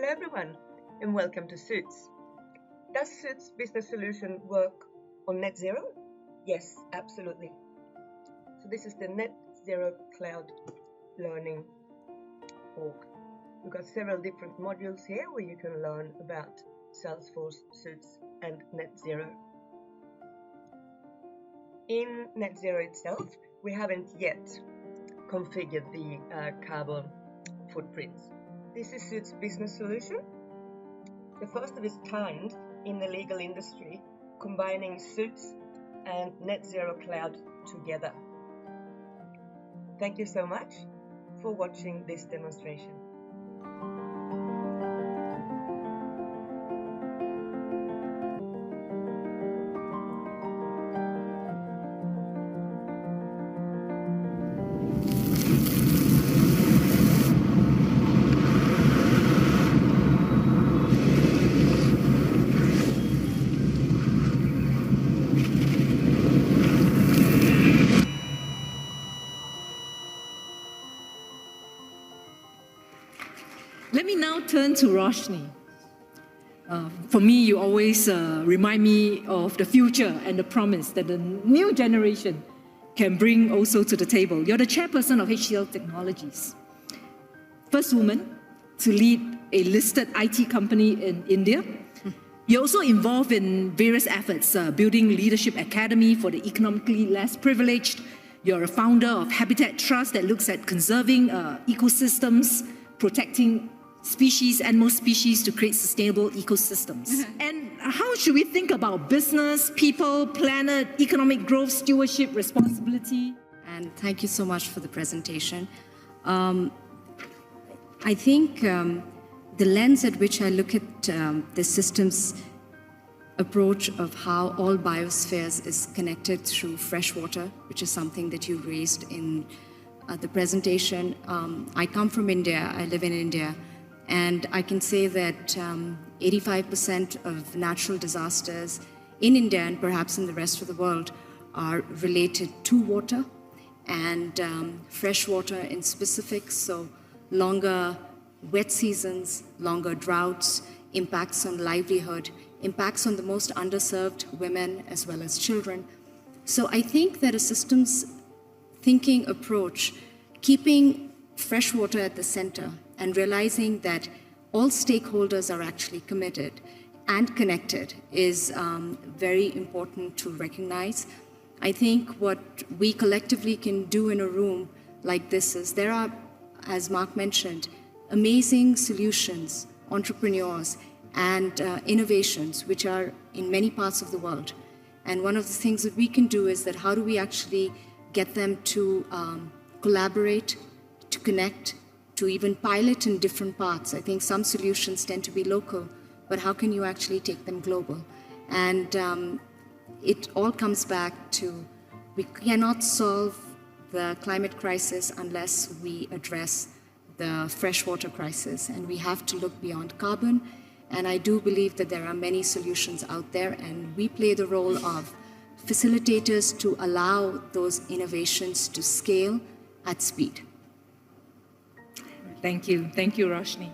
Hello everyone and welcome to Suits. Does Suits Business Solution work on net zero? Yes, absolutely. So this is the Net Zero Cloud Learning org. We've got several different modules here where you can learn about Salesforce, Suits and net zero. In net zero itself, we haven't yet configured the carbon footprints. This is Suits Business Solution, the first of its kind in the legal industry, combining Suits and Net Zero Cloud together. Thank you so much for watching this demonstration. Let me now turn to Roshni. For me, you always remind me of the future and the promise that the new generation can bring also to the table. You're the chairperson of HCL Technologies. First woman to lead a listed IT company in India. You're also involved in various efforts, building Leadership Academy for the economically less privileged. You're a founder of Habitat Trust that looks at conserving ecosystems, protecting animal species to create sustainable ecosystems. And how should we think about business, people, planet, economic growth, stewardship, responsibility? And thank you so much for the presentation. I think the lens at which I look at the systems approach of how all biospheres is connected through fresh water, which is something that you raised in the presentation. I come from India, I live in India, and I can say that 85% of natural disasters in India and perhaps in the rest of the world are related to water and fresh water in specific, so longer wet seasons, longer droughts, impacts on livelihood, impacts on the most underserved women as well as children. So I think that a systems thinking approach, keeping fresh water at the center and realizing that all stakeholders are actually committed and connected is very important to recognize. I think what we collectively can do in a room like this is there are, as Mark mentioned, amazing solutions, entrepreneurs, and innovations which are in many parts of the world. And one of the things that we can do is that how do we actually get them to collaborate, to connect, to even pilot in different parts. I think some solutions tend to be local, but how can you actually take them global? And it all comes back to we cannot solve the climate crisis unless we address the freshwater crisis, and we have to look beyond carbon. And I do believe that there are many solutions out there, and we play the role of facilitators to allow those innovations to scale at speed. Thank you, Roshni.